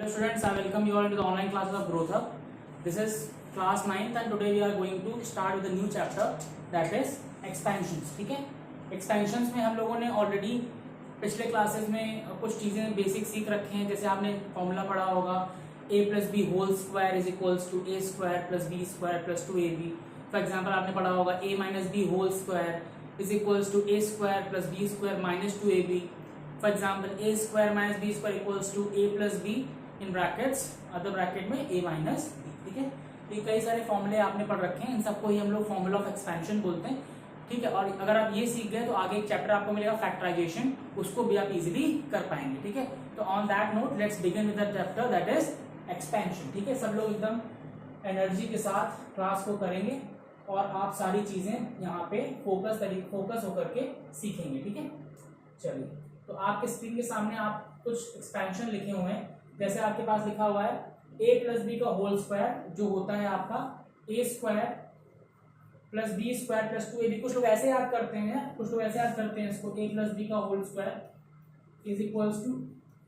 Students, I welcome you all into the online classes of Growth Hub. This is class 9th and today we are going to start with a new chapter that is expansions. ठीक है, expansions में हम लोगों ने already पिछले classes में कुछ चीज़ें बेसिक सीख रखे हैं। जैसे आपने फॉर्मूला पढ़ा होगा a plus b whole square is equals to a square plus b square plus 2ab. For example आपने पढ़ा होगा a minus b whole square is equals to a square plus b square minus 2ab. For example a square minus b square equals to a plus b in brackets other bracket में a minus B. ठीक है, ये कई सारे फॉर्मूले आपने पढ़ रखे हैं, इन सबको ही हम लोग फॉर्मूला ऑफ एक्सपेंशन बोलते हैं। ठीक है, और अगर आप ये सीख गए तो आगे एक चैप्टर आपको मिलेगा फैक्टराइजेशन, उसको भी आप इजीली कर पाएंगे। ठीक है, तो on that note let's begin with the chapter that is expansion. ठीक है, सब लोग एकदम एनर्जी के साथ क्लास को करेंगे और आप सारी चीजें यहाँ पे फोकस होकर के सीखेंगे। ठीक है, चलिए, तो आपके स्क्रीन के सामने आप कुछ एक्सपेंशन लिखे हुए हैं। जैसे आपके पास लिखा हुआ है a प्लस बी का होल स्क्वायर जो होता है आपका a square plus B square plus 2ab। कुछ लोग ऐसे याद करते हैं, कुछ लोग ऐसे याद करते हैं इसको a प्लस बी का whole square is equals to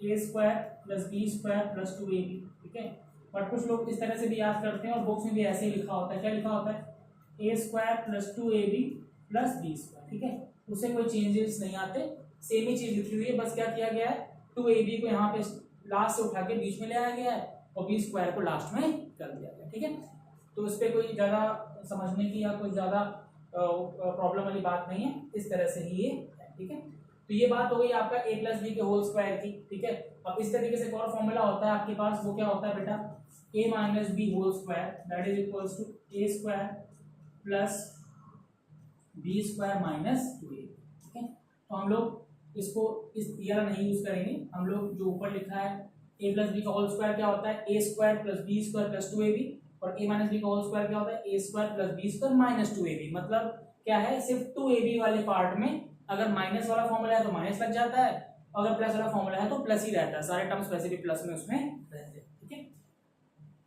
a square plus B square plus 2ab। ठीक है, बट कुछ लोग इस तरह से भी याद करते हैं और बुक्स में भी ऐसे ही लिखा होता है। क्या लिखा होता है? a square plus 2ab plus B square. ठीक है, उससे कोई चेंजेस नहीं आते, सेम ही चीज लिखी हुई है, बस क्या किया गया है 2ab को यहाँ पे लास्ट से उठा के बीच में ले आया गया है और बी स्क्वायर को लास्ट में कर दिया गया। ठीक है, तो इस पर कोई ज़्यादा समझने की या कोई ज़्यादा प्रॉब्लम वाली बात नहीं है, इस तरह से ही ये है। ठीक है, तो ये बात हो गई आपका a प्लस बी के होल स्क्वायर की। ठीक है, अब इस तरीके से एक और फॉर्मूला होता है आपके पास, वो क्या होता है बेटा? a minus B whole square that is equals to a square plus B square minus 2a। ठीक है, तो हम लोग इसको इस वाला नहीं यूज करेंगे, हम लोग जो ऊपर लिखा है a प्लस बी का होल स्क्वायर क्या होता है? a square plus B square plus 2ab, और a माइनस बी का होल स्क्वायर क्या होता है? a square plus B square minus 2ab। मतलब क्या है, सिर्फ 2ab वाले पार्ट में अगर माइनस वाला फॉर्मूला है तो माइनस लग जाता है, अगर प्लस वाला फॉर्मूला है तो प्लस ही रहता है, सारे टर्म्स वैसे भी प्लस में उसमें रहते हैं। ठीक है,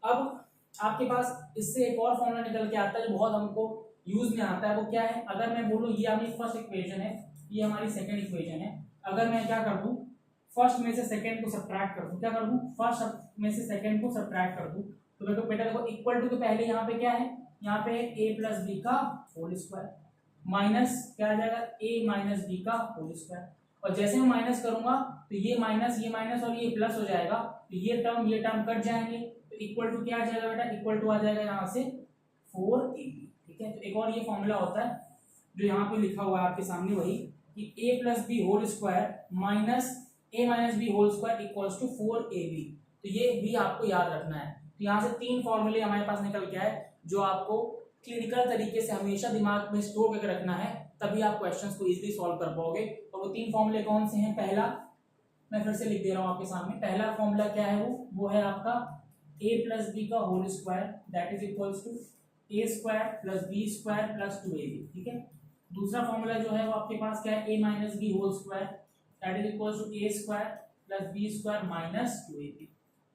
अब आपके पास इससे एक और फॉर्मूला निकल के आता है जो बहुत हमको यूज में आता है। वो क्या है? अगर मैं बोलूँ ये हमारी फर्स्ट इक्वेशन है, ये हमारी सेकंड इक्वेशन है, अगर मैं क्या कर दूं फर्स्ट में से सेकंड को सब्ट्रैक्ट कर दूं, क्या कर दूं फर्स्ट में से सेकंड को सब्ट्रैक्ट कर दूं, तो देखो बेटा देखो इक्वल टू के पहले यहाँ पे क्या है? यहाँ पे a प्लस बी का होल स्क्वायर माइनस क्या आ जाएगा? a माइनस बी का होल स्क्वायर, और जैसे मैं माइनस करूंगा तो ये माइनस और ये प्लस हो जाएगा, तो ये टर्म कट जाएंगे, तो इक्वल टू क्या आ जाएगा बेटा? इक्वल टू आ जाएगा यहाँ से 4ab। ठीक है, तो एक और ये फॉर्मूला होता है जो यहाँ पे लिखा हुआ है आपके सामने, वही कि a plus B whole square minus a minus B whole square equals to 4ab। तो ये भी आपको याद रखना है। तो यहाँ से तीन फॉर्मूले हमारे पास निकल के आए जो आपको क्लिनिकल तरीके से हमेशा दिमाग में स्टोर करके रखना है, तभी आप क्वेश्चंस को इजीली सॉल्व कर पाओगे। और वो तीन फॉर्मूले कौन से हैं? पहला मैं फिर से लिख दे रहा हूँ आपके सामने, पहला फॉर्मूला क्या है? वो है आपका a प्लस बी का whole square that is equals to a square plus B square plus 2ab। ठीक है, दूसरा फॉर्मूला जो है वो आपके पास क्या है? a minus B whole square that is equals to a square plus B square minus 2ab।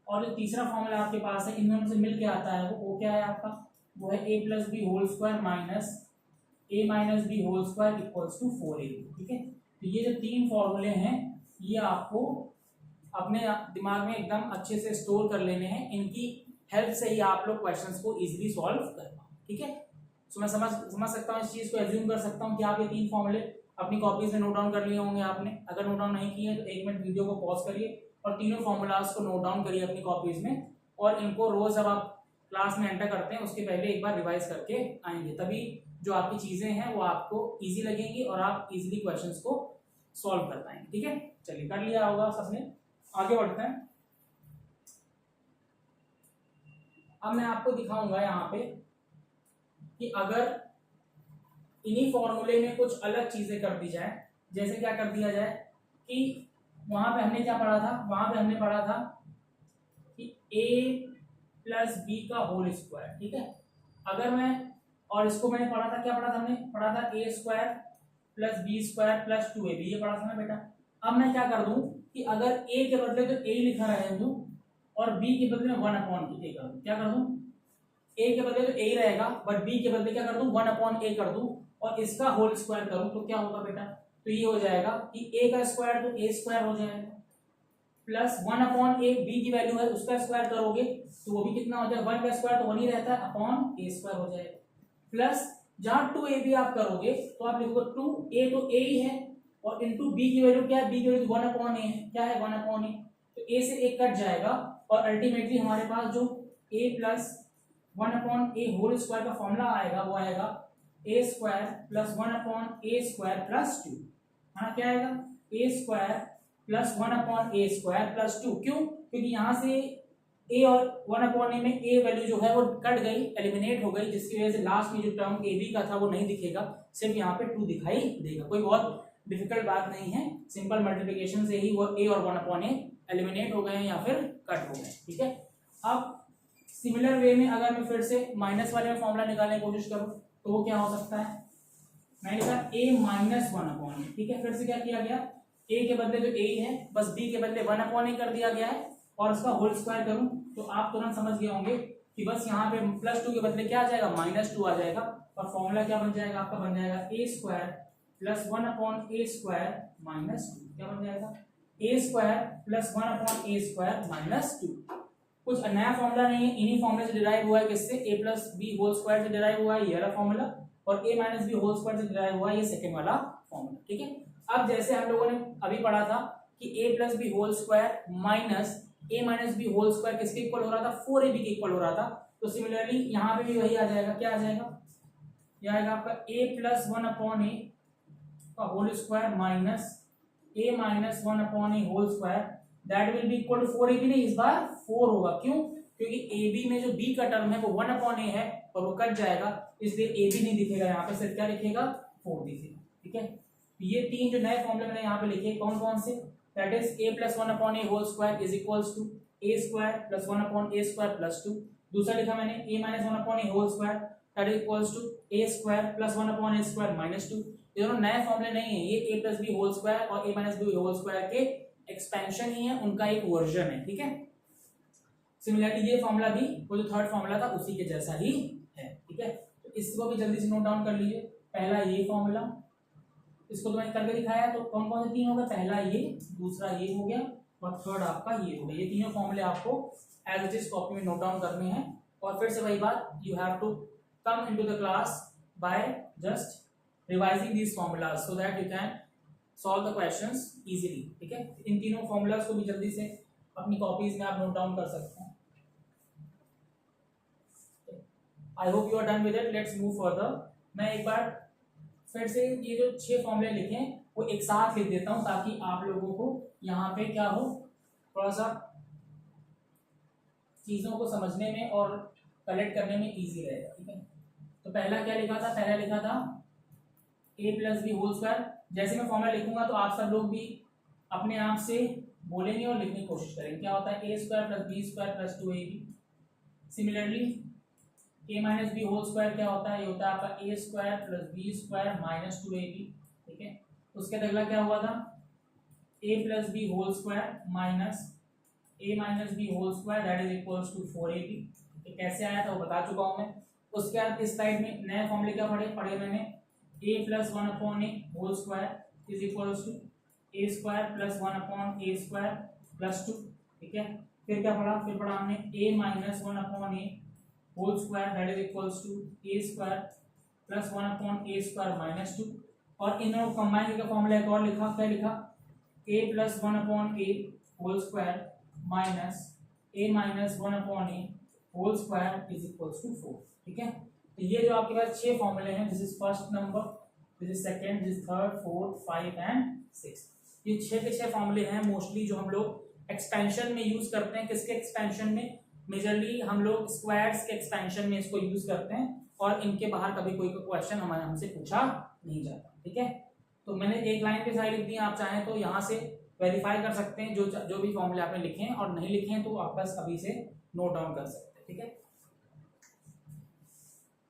और जो तीसरा फॉर्मूला आपके पास है, इन दोनों से मिलके आता है, वो क्या है आपका? वो है a plus B whole square minus a minus B whole square equals to 4ab। ठीक है, तो ये जो तीन फॉर्मूले हैं ये आपको अपने दिमाग में एकदम अच्छे से स्टोर कर लेने हैं, इनकी हेल्प से ही आप लोग क्वेश्चंस को इजीली सॉल्व कर पाओ। ठीक है, तो मैं समझ सकता हूँ इस चीज को, एज्यूम कर सकता हूँ कि आप ये तीन फॉर्मूले अपनी कॉपीज में नोट डाउन कर लिए होंगे आपने। अगर नोट डाउन नहीं किए तो 1 मिनट वीडियो को पॉज करिए और तीनों फॉर्मूलाज को नोट डाउन करिए अपनी कॉपीज में, और इनको रोज जब आप क्लास में एंटर करते हैं उसके पहले एक बार रिवाइज करके आएंगे, तभी जो आपकी चीजें हैं वो आपको ईजी लगेंगी और आप इजीली क्वेश्चंस को सॉल्व कर पाएंगे। ठीक है, चलिए कर लिया होगा सबने, आगे बढ़ते हैं। अब मैं आपको दिखाऊंगा यहाँ पे कि अगर इन्हीं फॉर्मूले में कुछ अलग चीजें कर दी जाए, जैसे क्या कर दिया जाए कि वहां पे हमने क्या पढ़ा था? वहां पे हमने पढ़ा था कि a प्लस बी का होल स्क्वायर। ठीक है, अगर मैं, और इसको मैंने पढ़ा था, क्या पढ़ा था? हमने पढ़ा था a square plus B square plus 2ab, ये पढ़ा था ना बेटा। अब मैं क्या कर दूं कि अगर a के बदले तो a लिखा रहे दूं और b के बदले में 1/a कर दूं। क्या कर दूं? a के बदले तो a ही रहेगा, बट b के बदले क्या कर दूं? 1/a कर दूं और इसका होल स्क्वायर करूं, तो क्या होगा बेटा? तो ये हो जाएगा कि a का स्क्वायर तो a स्क्वायर हो जाएगा प्लस 1/a b की वैल्यू है उसका स्क्वायर करोगे तो वो भी कितना हो जाएगा 1 का स्क्वायर तो 1 ही रहता है अपॉन a स्क्वायर हो जाएगा, प्लस जहां 2ab आप करोगे तो आप लिखोगे 2a तो a ही है और इनटू b की वैल्यू क्या है, b की वैल्यू 1/a है, क्या है 1/a, तो a से a कट जाएगा और अल्टीमेटली हमारे पास जो a plus 1/a whole square का फॉर्मूला आएगा वो आएगा a square plus 1/a square plus 2, है ना, क्या आएगा a square plus 1/a square plus 2, क्यों, क्योंकि यहाँ से a और 1/a में a वैल्यू जो है वो कट गई, एलिमिनेट हो गई, जिसकी वजह से लास्ट में जो टर्म a b का था वो नहीं दिखेगा, सिर्फ यहाँ पे 2 दिखाई देगा। कोई बहुत डिफिकल्ट बात नहीं है, सिंपल मल्टीप्लिकेशन से ही वो a और 1/a एलिमिनेट हो गए या फिर कट हो गए, ठीक है। अब सिमिलर वे में अगर मैं फिर से माइनस वाले में फॉर्मूला निकालने की कोशिश करूं तो वो क्या हो सकता है, मैंने लिखा a माइनस 1/a, ठीक है। फिर से क्या किया गया, a के बदले जो a है बस b के बदले 1/a कर दिया गया है और उसका होल स्क्वायर करूं तो आप तुरंत समझ गए होंगे कि बस यहाँ पे +2 के बदले क्या आ जाएगा -2 आ जाएगा और फॉर्मूला क्या बन जाएगा आपका, बन जाएगा a square plus 1/a square minus 2, क्या बन जाएगा a square plus 1/a square minus 2। कुछ नया फॉर्मूला नहीं है, इन्हीं फॉर्मूले से डिराइव हुआ है, किससे, a plus B whole square से डिराइव हुआ है ये वाला फॉर्मूला और a minus B whole square से डिराइव हुआ है ये सेकंड वाला फॉर्मूला, ठीक है। अब जैसे हम लोगों ने अभी पढ़ा था कि a plus B whole square minus a minus B whole square किसके इक्वल हो रहा था, 4ab के इक्वल हो रहा था, तो सिमिलरली यहाँ पे भी वही आ जाएगा, क्या आ जाएगा, ये आएगा आपका a प्लस 1/a का whole square minus a minus 1/a whole square that will be equal to 4ab, नहीं इस बार 4 होगा, क्यों, क्योंकि ab में जो b का टर्म है वो 1/a है और वो कट जाएगा, इसलिए ab नहीं दिखेगा यहाँ पे, सिर्फ क्या दिखेगा 4 दिखेगा, ठीक है। ये तीन जो नए फॉर्मूले मैंने यहाँ पे लिखे कौन कौन से, that is a plus 1/a whole square is equals to a square plus 1/a square plus 2, दूसरा लिखा मैंने a minus 1/a whole square that is equals to a square plus 1/a square minus 2। ये दोनों नए फॉर्मूले नहीं है, ये a plus B whole square और a minus B whole square के एक्सपेंशन ही है, उनका एक वर्जन है, ठीक है। सिमिलरली ये फॉर्मूला भी वो जो थर्ड फॉर्मूला था उसी के जैसा ही है, ठीक है। तो इसको भी जल्दी से नोट डाउन कर लीजिए, पहला ये फॉर्मूला, इसको तो मैंने करके दिखाया, तो कौन कौन से तीन हो गए, पहला ये, दूसरा ये हो गया और थर्ड आपका ये हो गया। ये तीनों फॉर्मूले आपको एज इट इज कॉपी में नोट डाउन करने हैं और फिर से वही बात, you have to come into the class by just revising these formulas so that you can solve the questions easily, ठीक है। इन तीनों फॉर्मूलाज को भी जल्दी से अपनी कॉपीज में आप नोट डाउन कर सकते हैं। I hope you are done with it, let's move further. मैं एक बार फिर से ये जो 6 फॉर्मूले लिखे वो एक साथ लिख देता हूं ताकि आप लोगों को यहाँ पे क्या हो, थोड़ा सा चीजों को समझने में और कलेक्ट करने में इजी रहेगा, ठीक है। तो पहला क्या लिखा था, पहला लिखा था a plus B whole square. जैसे मैं फॉर्मूला लिखूंगा तो आप सब लोग भी अपने आप से बोलेंगे और लिखने की कोशिश करेंगे, क्या होता है a square plus B square plus 2ab। Similarly a minus B whole square क्या होता है, ये होता है आपका a square plus B square minus 2ab, ठीक है। उसके अगला क्या हुआ था, a plus B whole square minus a minus B whole square that is equals to 4ab। कैसे आया था वो बता चुका हूं मैं। उसके बाद इस स्लाइड में नए फॉर्मूले क्या पढ़े मैंने, a plus 1/a whole square is equals to a square plus 1/a square plus 2, ठीक है। फिर क्या पढ़ा, फिर पढ़ा हमने a minus 1/a whole square that is equals to a square plus 1/a square minus 2 और इन दोनों कंबाइन करके फॉर्मूला एक और लिखा, क्या लिखा, a plus 1/a whole square minus a minus 1/a whole square is equals to 4, ठीक है। तो ये जो आपके पास 6 फॉर्मूले हैं, this is first number, this is second, this third, fourth, 5 and 6। ये 6 के 6 फॉर्मूले हैं मोस्टली जो हम लोग एक्सपेंशन में यूज करते हैं। किसके एक्सपेंशन में, मेजरली हम लोग स्क्वायर्स के एक्सपेंशन में इसको यूज करते हैं और इनके बाहर कभी कोई क्वेश्चन हमारे हमसे पूछा नहीं जाता, ठीक है। तो मैंने एक लाइन पे सारी लिख दी, आप चाहें तो यहाँ से वेरीफाई कर सकते हैं जो भी फॉर्मूले आपने लिखे हैं, और नहीं लिखे हैं तो आप बस अभी से नोट डाउन कर सकते हैं, ठीक है।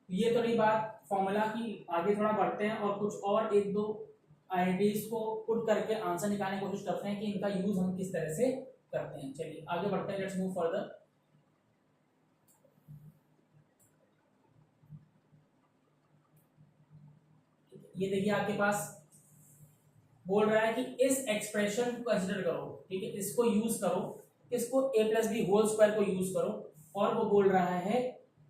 ये तो रही बात फॉर्मूला की, आगे थोड़ा बढ़ते हैं और कुछ और एक दो आइडेंटिटीज को पुट करके आंसर निकालने की कोशिश करते हैं कि इनका यूज हम किस तरह से करते हैं। चलिए आगे बढ़ते हैं, लेट्स मूव फर्दर। ये देखिए आपके पास बोल रहा है कि इस एक्सप्रेशन को कंसिडर करो, ठीक है, इसको यूज करो, इसको a plus B whole square को यूज करो, और वो बोल रहा है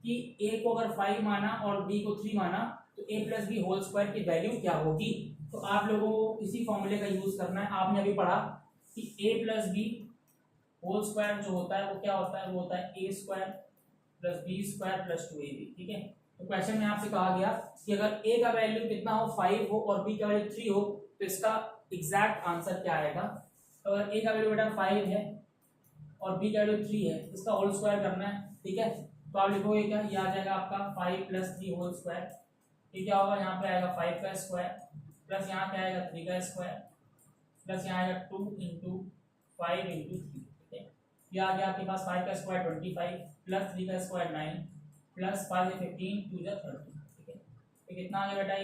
कि a को अगर 5 माना और b को 3 माना तो a plus B whole square की वैल्यू क्या होगी। तो आप लोगों को इसी फॉर्मूले का यूज करना है। आपने अभी पढ़ा कि a plus B whole square जो होता है वो क्या होता है, वो होता है a square plus B square plus 2ab, ठीक है। तो क्वेश्चन में आपसे कहा गया कि अगर a का वैल्यू कितना हो 5 हो और b का वैल्यू 3 हो तो इसका एग्जैक्ट आंसर क्या आएगा। तो अगर a का वैल्यू बेटा 5 है और b का वैल्यू 3 है, इसका होल स्क्वायर करना है, ठीक है। तो आप लिखोगे क्या, ये आ जाएगा आपका 5 प्लस 3 होल स्क्वायर, ये क्या होगा, यहाँ पे आएगा 5 का स्क्वायर प्लस यहाँ क्या आएगा 3 का स्क्वायर प्लस यहाँ आएगा 2 इंटू 5 इंटू 3, ठीक है। ये आ गया आपके पास 5 का स्क्वायर 25 प्लस 3 का स्क्वायर 9 प्लस 5 है 15 2 जा 30, ठीक है। तो कितना आ गया बेटा,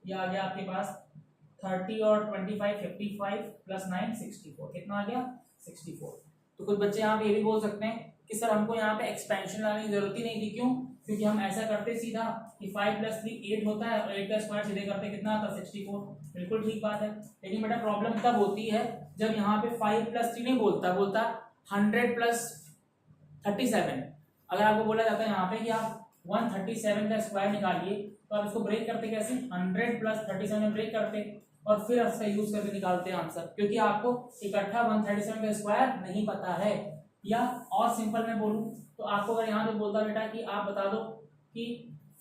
ये आ गया आपके पास 30 और 25 55 प्लस 9 64, कितना आ गया 64। तो कुछ बच्चे यहाँ पे ये भी बोल सकते हैं कि सर हमको यहाँ पे एक्सपेंशन लाने की जरूरत ही नहीं थी, क्यों, क्योंकि हम ऐसा करते सीधा कि 5 प्लस 3 8 होता है और 8 का स्क्वायर सीधे करते कितना आता है 64। बिल्कुल ठीक बात है, लेकिन बेटा प्रॉब्लम तब होती है जब यहाँ पे 5 प्लस 3 नहीं बोलता, बोलता 100 प्लस 37। अगर आपको बोला जाता है यहाँ पे कि आप 137 का स्क्वायर निकालिए तो आप इसको ब्रेक करते कैसे, 100 प्लस 37 में ब्रेक करते और फिर उसका यूज करके निकालते हैं आंसर, क्योंकि आपको इकट्ठा 137 का स्क्वायर नहीं पता है। या और सिंपल में बोलूं तो आपको अगर यहाँ पे बोलता बेटा कि आप बता दो कि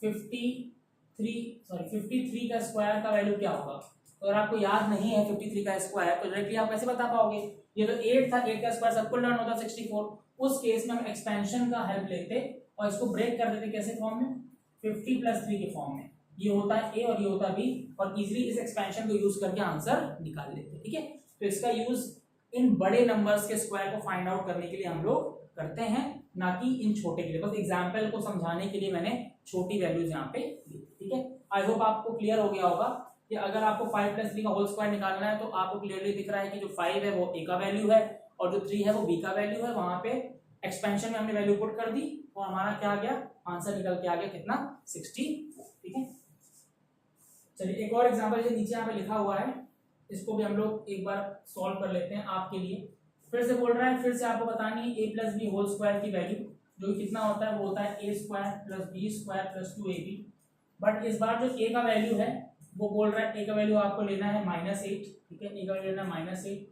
53 का स्क्वायर का वैल्यू क्या होगा, तो अगर आपको याद नहीं है 53 का स्क्वायर तो डायरेक्टली आप कैसे बता पाओगे। ये तो 8 था, 8 का स्क्वायर सबको लर्न होता 64। उस केस में हम एक्सपेंशन का हेल्प लेते और इसको ब्रेक कर देते कैसे फॉर्म में, 50 प्लस 3 के फॉर्म में। ये होता है a और ये होता है b और इजीली इस एक्सपेंशन को यूज करके आंसर निकाल लेते, ठीक है। तो इसका यूज इन बड़े नंबर्स के स्क्वायर को फाइंड आउट करने के लिए हम लोग करते हैं, ना कि इन छोटे के लिए। बस एग्जांपल को समझाने के लिए मैंने छोटी वैल्यूज यहाँ पे ली, ठीक है। आई होप आपको क्लियर हो गया होगा कि अगर आपको 5 प्लस 3 का होल स्क्वायर निकालना है तो आपको क्लियरली दिख रहा है कि जो 5 है वो a का वैल्यू है और जो 3 है वो b का वैल्यू है। वहां पे एक्सपेंशन में हमने वैल्यू पुट कर दी और हमारा क्या आ गया, आंसर निकल के आ गया कितना 60, ठीक है। चलिए एक और एग्जांपल जो नीचे यहाँ पे लिखा हुआ है इसको भी हम लोग एक बार सॉल्व कर लेते हैं आपके लिए। फिर से बोल रहा है, फिर से आपको बतानी है a plus B whole square की वैल्यू, जो कितना होता है वो होता है a square plus B square plus 2ab। But इस बार जो a का वैल्यू है वो बोल रहा है a का वैल्यू आपको लेना है -8, ठीक है। a का वैल्यू लेना है -8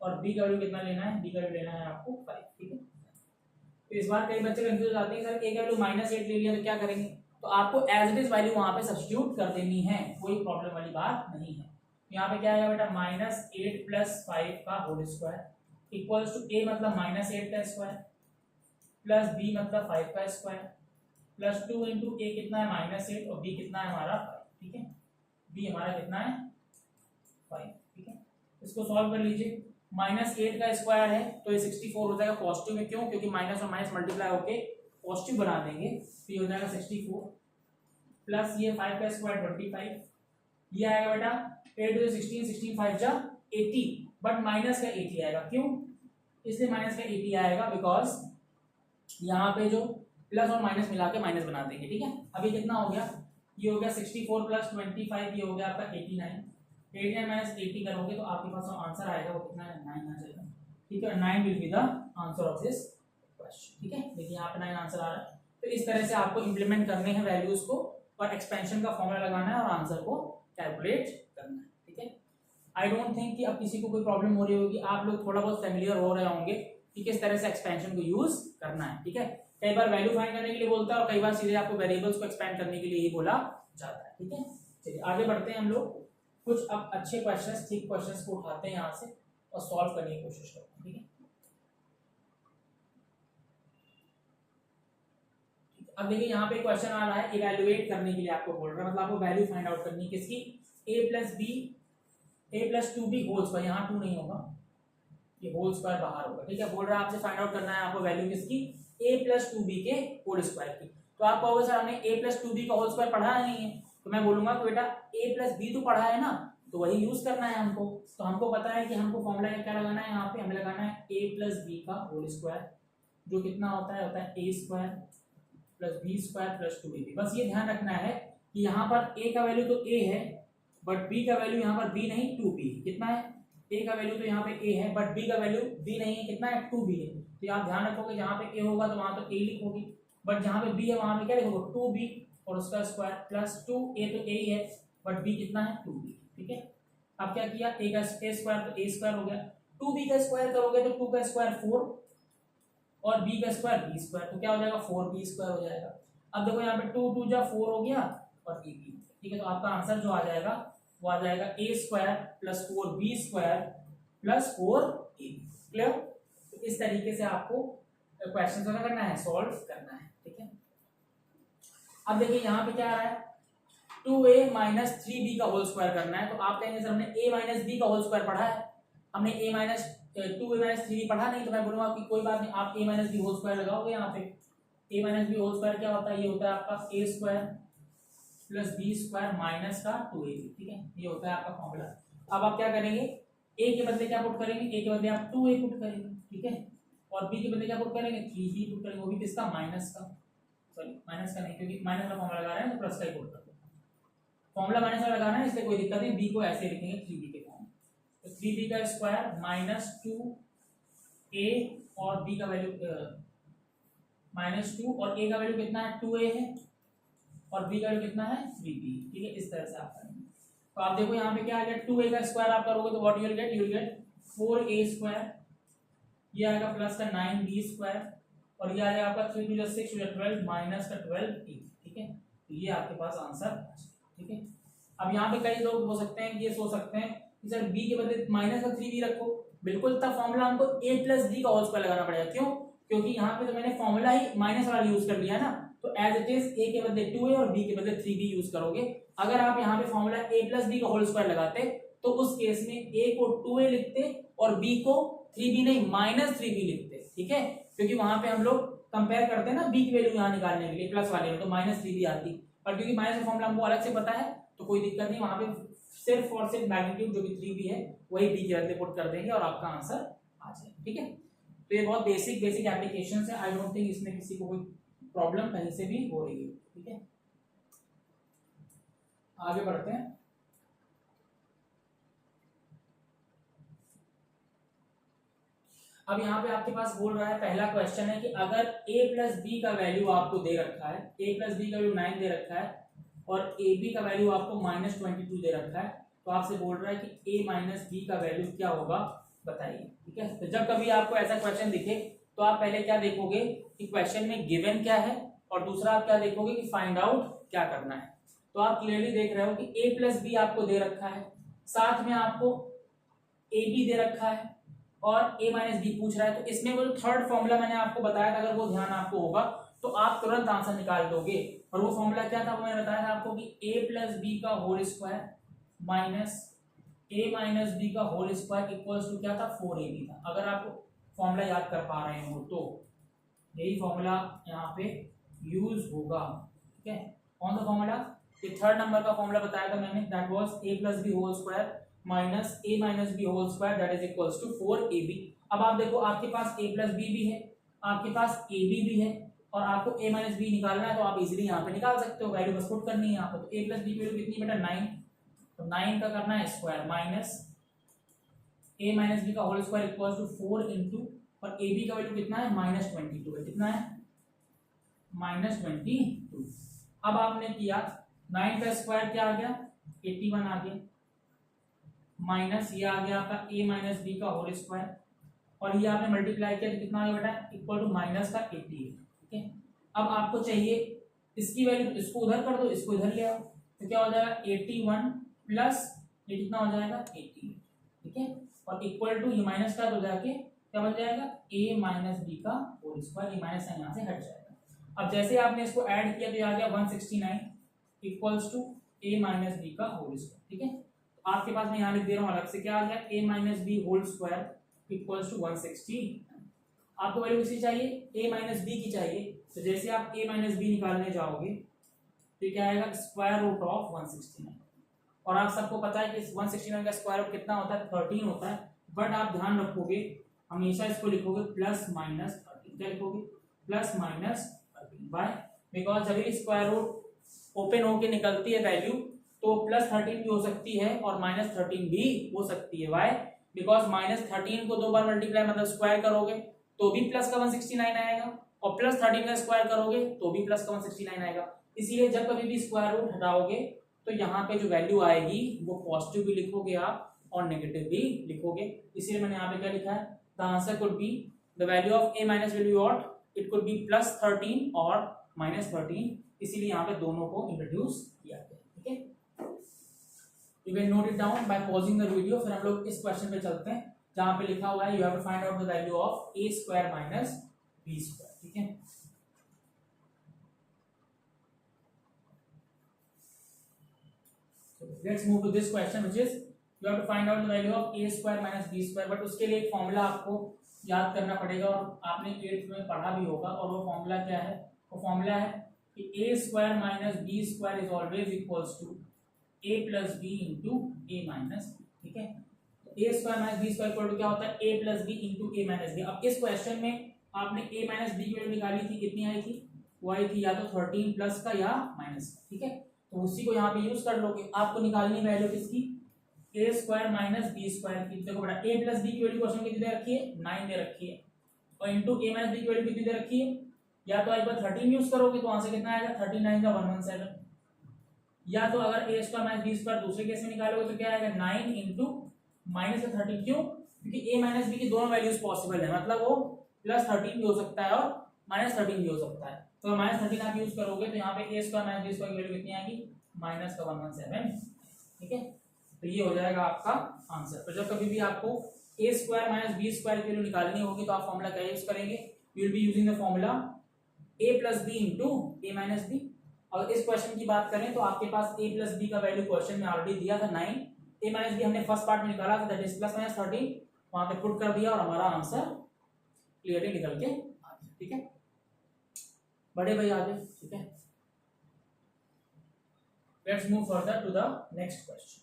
और b का वैल्यू कितना लेना है, b का वैल्यू लेना है आपको 5, ठीक है। तो इस बार कई बच्चे कंफ्यूज आते हैं, सर a का वैल्यू -8 ले लिया तो क्या करेंगे, तो आपको एज इट इज वैल्यू वहां पे सब्स्टिट्यूट कर देनी है, कोई प्रॉब्लम वाली बात नहीं है। यहाँ पे क्या आएगा बेटा, -8 प्लस 5 का whole square equals to a मतलब -8 का स्क्वायर प्लस b मतलब 5 का स्क्वायर प्लस 2 इंटू a कितना है -8 और b कितना है हमारा 5, ठीक है। b हमारा कितना है 5, ठीक है। इसको सॉल्व कर लीजिए, -8 का स्क्वायर है तो ये 64 हो जाएगा पॉजिटिव में, क्यों, क्योंकि माइनस और माइनस मल्टीप्लाई होके पॉजिटिव बना देंगे, तो ये हो जाएगा 64 प्लस ये 5 का स्क्वायर 25, ये आएगा बेटा 8 to 16 16 5 जा 80, बट माइनस का 80 आएगा, क्यों, इसलिए माइनस का 80 आएगा बिकॉज यहाँ पे जो प्लस और माइनस मिला के माइनस बना देंगे, ठीक है। अभी कितना हो गया, ये हो गया 64 प्लस 25, ये हो गया आपका 89 माइनस 80 करोगे तो आपके पास आंसर आएगा वो कितना है 9 आ जाएगा, ठीक है। 9 will be the answer of this question, ठीक है। देखिए यहाँ पे 9 आंसर आ रहा है। तो इस तरह से आपको इंप्लीमेंट करने हैं वैल्यूज को और एक्सपेंशन का फॉर्मूला लगाना है और आंसर को कैलकुलेट करना है, ठीक है। आई डोंट थिंक कि अब किसी को कोई प्रॉब्लम हो रही होगी, आप लोग थोड़ा बहुत फेमिलियर हो रहे होंगे कि किस तरह से एक्सपेंशन को यूज करना है, ठीक है। कई बार वैल्यू फाइंड करने के लिए बोलता है और कई बार सीधे आपको वेरिएबल्स को एक्सपेंड करने के लिए ही बोला जाता है, ठीक है। चलिए आगे बढ़ते हैं हम लोग, कुछ अब अच्छे क्वेश्चंस, ठीक क्वेश्चंस को उठाते हैं यहाँ से और सॉल्व करने की कोशिश करते हैं, ठीक है। अब देखिए यहाँ पे क्वेश्चन आ रहा है इवैल्यूएट करने के लिए आपको बोल रहा है, मतलब आपको वैल्यू फाइंड आउट करनी है किसकी, a plus 2b whole square, यहाँ 2 नहीं होगा, ये होल स्क्वायर बाहर होगा, ठीक है। बोल रहा है आपसे फाइंड आउट करना है आपको वैल्यू किसकी, a प्लस 2b के होल स्क्वायर की। तो आप कहोगे सर हमने a प्लस 2b का होल स्क्वायर पढ़ा नहीं है, तो मैं बोलूंगा कि बेटा a प्लस b तो पढ़ा है ना, तो वही यूज करना है हमको। तो हमको पता है कि हमको फॉर्मूला क्या लगाना है, यहाँ पे हमें लगाना है a प्लस b का होल स्क्वायर, जो कितना होता है a square plus b square plus 2ab। बस ये ध्यान रखना है कि यहाँ पर a का वैल्यू तो a है बट बी का वैल्यू यहाँ पर बी नहीं 2b कितना है, ए का वैल्यू तो यहाँ पे ए है बट बी का वैल्यू बी नहीं है, कितना है 2b है। तो आप ध्यान रखोगे जहाँ पे ए होगा तो वहां तो ए लिखोगे, बट जहाँ पे बी है वहां पे क्या लिखोगे 2b और उसका स्क्वायर प्लस 2a तो ए ही है बट बी कितना है 2b। ठीक है, अब क्या किया, ए का स्क्वायर तो ए स्क्वायर हो गया, 2b का स्क्वायर करोगे तो 2 का स्क्वायर 4 और b का स्क्वायर b स्क्वायर, तो क्या हो जाएगा 4b स्क्वायर हो जाएगा। अब देखो यहाँ पे 2 2 जा 4 हो गया और ए बी। ठीक है, तो आपका आंसर जो आ जाएगा वो आ जाएगा A square plus 4b square plus 4a। Clear? तो इस तरीके से आपको क्वेश्चन को क्या करना है, सॉल्व करना है। ठीक है, अब देखिए यहाँ पे क्या आ रहा है 2a माइनस 3b का होल स्क्वायर करना है। तो आप कहेंगे सर हमने a माइनस b का होल स्क्वायर पढ़ा है, हमने a minus 2a minus 3b पढ़ा नहीं। तो मैं बोलूंगा कि कोई बात नहीं, आप a minus b whole square लगाओगे यहाँ पे। a minus b whole square क्या होता है, ये होता है आपका a square plus b square minus का 2ab। ठीक है, ये होता है आपका फॉर्मूला। अब आप क्या करेंगे, a के बदले क्या पुट करेंगे, a के बदले आप 2a पुट करेंगे। ठीक है, और b के बदले क्या पुट करेंगे 3b पुट करेंगे, वो भी किसका, माइनस का, सॉरी माइनस का नहीं क्योंकि माइनस का फॉर्मूला लगा रहे हैं तो प्लस का ही पुट कर दो। फॉर्मूला माइनस का लगाना है इसलिए कोई दिक्कत नहीं, b को ऐसे लिखेंगे 3b के फॉर्म में। तो 3b का स्क्वायर माइनस 2a और b का वैल्यू माइनस 2 और a का वैल्यू कितना है 2a है और b का वैल्यू कितना है 3b। ठीक है, इस तरह से आप करेंगे। तो आप देखो यहाँ पे क्या आ गया, 2a का स्क्वायर आप करोगे तो what you will get 4a square, ये आएगा प्लस का 9b स्क्वायर और ये आ जाएगा आपका 3 2 6 12 माइनस का 12a। ठीक है, तो ये आपके पास आंसर। ठीक है, अब यहाँ पे कई लोग हो सकते हैं कि ये सोच सकते हैं कि सर b के बदले माइनस का 3b रखो, बिल्कुल तब फॉर्मूला हमको a प्लस b का होल स्क्वायर लगाना पड़ेगा। क्यों? क्योंकि यहाँ पे तो मैंने फॉर्मूला ही माइनस वाला यूज कर लिया ना, तो एज इट इज a के बदले 2a और b के बदले 3b यूज करोगे। अगर आप यहाँ पे फॉर्मूला a प्लस b का होल स्क्वायर लगाते तो उस केस में a को 2a लिखते और b को 3b नहीं माइनस 3b लिखते। ठीक है, क्योंकि वहां पे हम लोग कंपेयर करते हैं ना b की वैल्यू यहाँ निकालने के लिए प्लस वाले में, तो माइनस 3b आती, पर क्योंकि माइनस का फॉर्मूला हमको अलग से पता है तो कोई दिक्कत नहीं, वहां पे सिर्फ और सिर्फ मैग्नीट्यूड जो कि 3b है वही b के बदले पुट कर देंगे और आपका आंसर आ जाएगा। ठीक है, तो ये बहुत बेसिक एप्लीकेशंस है, आई डोंट थिंक इसमें किसी को कोई प्रॉब्लम कहीं से भी हो रही है। ठीक है, आगे बढ़ते हैं। अब यहाँ पे आपके पास बोल रहा है, पहला क्वेश्चन है कि अगर a प्लस बी का वैल्यू आपको दे रखा है, a प्लस बी का वैल्यू 9 दे रखा है और ए बी का वैल्यू आपको माइनस 22 दे रखा है, तो आपसे बोल रहा है कि a माइनस बी का वैल्यू क्या होगा बताइए। ठीक है, तो जब कभी आपको ऐसा क्वेश्चन दिखे तो आप पहले क्या देखोगे कि क्वेश्चन में गिवन क्या है और दूसरा आप क्या देखोगे कि फाइंड आउट क्या करना है। तो आप क्लियरली देख रहे हो कि a प्लस बी आपको दे रखा है, साथ में आपको ए बी दे रखा है और a माइनस बी पूछ रहा है। तो इसमें वो थर्ड फॉर्मूला मैंने आपको बताया था, अगर वो ध्यान आपको होगा तो आप तुरंत आंसर निकाल दोगे। और वो फॉर्मूला क्या था, वो मैंने बताया था आपको कि a प्लस बी का whole square minus a minus B का होल स्क्वायर इक्वल्स टू क्या था 4ab था। अगर आप फॉर्मूला याद कर पा रहे हो तो यही फॉर्मूला यहाँ पे यूज होगा। ठीक है, कौन सा फॉर्मूला, ये थर्ड नंबर का फॉर्मूला बताया था मैंने, that was a plus B whole square minus a minus B whole square that is equals to 4ab। अब आप देखो आपके पास a प्लस बी भी है, आपके पास ab भी है और आपको a माइनस बी निकालना है तो आप इजीली यहाँ पे निकाल सकते हो, वैल्यू बस पुट करनी है यहाँ पे। तो a प्लस बी की वैल्यू कितनी बेटा 9, तो 9 का करना है square minus a minus B का whole square equals to 4 into और a b का वैल्यू कितना है माइनस 22 है, कितना है माइनस 22। अब आपने किया 9 का स्क्वायर क्या आ गया 81 आ गया, माइनस ये आ गया आपका a माइनस बी का होल स्क्वायर और ये आपने मल्टीप्लाई किया तो कितना आ गया बेटा इक्वल टू माइनस का 88। ठीक है, अब आपको चाहिए इसकी वैल्यू, इसको उधर कर दो, इसको इधर ले आओ, तो क्या हो जाएगा 81 प्लस ये कितना हो जाएगा 80। ठीक है, और इक्वल टू ये माइनस का तो जाके क्या बन जाएगा a माइनस बी का होल स्क्वायर, ये माइनस यहाँ से हट जाएगा। अब जैसे आपने इसको ऐड किया तो ये आ गया 169 equals to a minus B का होल स्क्वायर। ठीक है, आपके पास मैं यहाँ लिख दे रहा हूँ अलग से, क्या आ गया a minus B whole square equals to 160। आपको वैल्यू किसकी चाहिए a माइनस बी की चाहिए, तो जैसे आप a माइनस बी निकालने जाओगे तो क्या आएगा स्क्वायर रूट ऑफ 169। और आप सबको पता है कि 169 का स्क्वायर रूट कितना होता है 13 होता है, बट आप ध्यान रखोगे हमेशा इसको लिखोगे प्लस माइनस 13, क्या लिखोगे प्लस माइनस 13 बाय, बिकॉज जब स्क्वायर रूट ओपन होके निकलती है वैल्यू तो +13 भी हो सकती है और -13 भी हो सकती है। वाई? बिकॉज -13 को 2 बार मल्टीप्लाई मतलब स्क्वायर करोगे तो भी प्लस का 169 आएगा, और +13 का स्क्वायर करोगे तो भी प्लस का 169 आएगा। इसीलिए जब कभी भी स्क्वायर रूट हटाओगे तो यहाँ पे जो वैल्यू आएगी वो पॉजिटिव भी लिखोगे आप और नेगेटिव भी लिखोगे। इसीलिए मैंने यहाँ पे क्या लिखा है, the answer could be the value of a minus will be what, it could be +13 और -13। इसीलिए यहाँ पे दोनों को इंट्रोड्यूस किया गया। ठीक है, you can note it down by pausing the video. फिर हम लोग इस क्वेश्चन पे चलते हैं जहाँ पे लिखा हुआ है you have to find out the value of a square minus b square. ठीक है, let's move to this question which is you have to find out the value of a square minus b square। But उसके लिए एक formula आपको याद करना पड़ेगा और आपने 8th में पढ़ा भी होगा, और वो फॉर्मूला क्या है? वो फॉर्मूला है कि a square minus b square is always equals to a plus b into a minus b। ठीक है, a square minus b square equal to क्या होता है? a plus b into a minus b। अब इस question में आपने a minus b की वैल्यू निकाली थी, कितनी आई थी? वो आई थी या तो 13 प्लस का या माइनस का। ठीक है, तो उसी को यहाँ पे यूज कर लोगे। आपको निकालनी वैल्यू किसकी? a square minus b square की। देखो बेटा, a प्लस b की वैल्यू क्वेश्चन कितनी दे रखी है? 9 दे रखी है, और इंटू a माइनस b की वैल्यू कितनी दे रखी है? या तो एक बार 13 यूज करोगे तो वहां से कितना आएगा? 39 का 117। या तो अगर a square minus b square दूसरे केस में निकालोगे तो क्या आएगा? 9 इंटू माइनस 13। क्यों? क्योंकि a माइनस b की दोनों वैल्यूज पॉसिबल है, मतलब वो +13 भी हो सकता है और -13 भी हो सकता है। तो -13 आप यूज करोगे तो यहाँ पे a square minus b square की वैल्यू कितनी आएगी? माइनस का 117। ठीक है, तो ये हो जाएगा आपका आंसर। तो जब कभी भी आपको a square minus b square की वैल्यू निकालनी होगी तो आप फॉर्मूला क्या यूज करेंगे? You will be using the formula a plus b into a minus b। और इस क्वेश्चन की बात करें तो आपके पास a प्लस b का वैल्यू क्वेश्चन में ऑलरेडी दिया था 9, a माइनस b हमने फर्स्ट पार्ट में निकाला था, दैट इज प्लस माइनस 13, वहां पे पुट कर दिया और हमारा आंसर क्लियरली निकल के आ गया। ठीक है, बड़े भाई आगे। ठीक है, let's move further to the next question।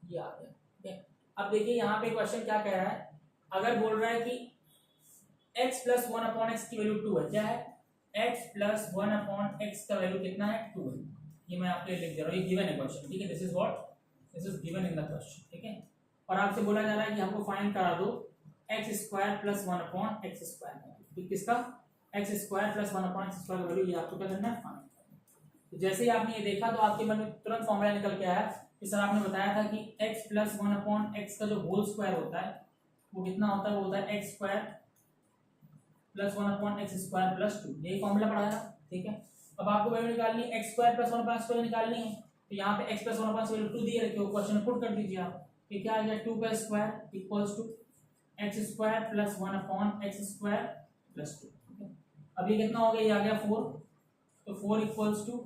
ये आ गया। ठीक है, अब देखिए यहाँ पे क्वेश्चन क्या कह रहा है। अगर बोल रहा है कि x प्लस 1/x की वैल्यू 2 है, क्या है? x प्लस 1/x का वैल्यू कितना है? 2 है। ये मैं आपके लिख दे रहा हूँ, ये गिवन है क्वेश्चन। ठीक है, this is what, this is given in the question. ठीक है, और आपसे बोला जा रहा है कि हमको फाइंड करा दो x square plus 1/x square. किसका? x square plus 1/x square value, ये आपको क्या करना है? फाइंड करना है। तो जैसे ही आपने ये देखा तो आपके मन में तुरंत फॉर्मूला निकल के आया। इस तरह आपने बताया था कि x प्लस 1/x का जो होल स्क्वायर होता है वो कितना होता है? वो होता है x square plus 1/x square plus 2। यही फॉर्मूला पढ़ा था। ठीक है, अब आपको वैल्यू निकालनी है x square plus 1/x value निकालनी है, तो यहाँ पे x प्लस 1/x वैल्यू 2 दिए रखे हो, क्वेश्चन में पुट कर दीजिए आप। ठीक है, आ गया 2 का square equals to x square plus 1/x square plus 2। अब ये कितना हो गया? ये आ गया 4, तो 4 equals to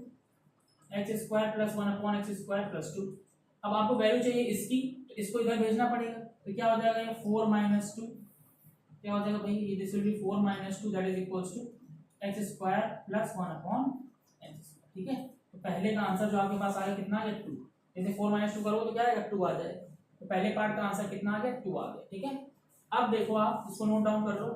x square plus 1/x square plus 2। अब आपको वैल्यू चाहिए इसकी, तो इसको इधर भेजना पड़ेगा। तो क्या हो जाएगा? ये 4 माइनस 2 क्या हो जाएगा भाई? ये this will be 4 minus 2 that is equals to x square plus 1/x square. ठीक है, तो पहले का आंसर जो आपके पास आया कितना आ गया? 2। जैसे 4 माइनस 2 करोगे तो क्या आएगा? 2 आ जाएगा। तो पहले पार्ट का आंसर कितना आ गया? 2 आ गया। ठीक है, अब देखो आप इसको नोट डाउन कर लो।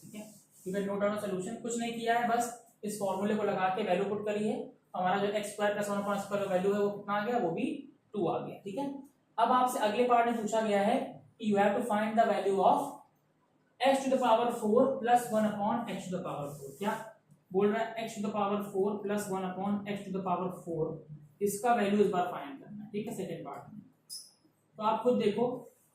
ठीक है, you can note down solution. कुछ नहीं किया है, बस इस फॉर्मूले को लगा के वैल्यू पुट करी है। हमारा जो x square plus 1/x square का वैल्यू है वो कितना आ गया? वो भी 2 आ गया। ठीक है, अब आपसे अगले पार्ट में पूछा गया है कि you have to find the value of x to the power 4 plus 1/x to the power 4। क्या बोल रहा है? x to the power 4 plus 1/x to the power 4, इसका वैल्यू इस बार फाइंड करना है। ठीक है, सेकंड पार्ट में। तो आप खुद देखो,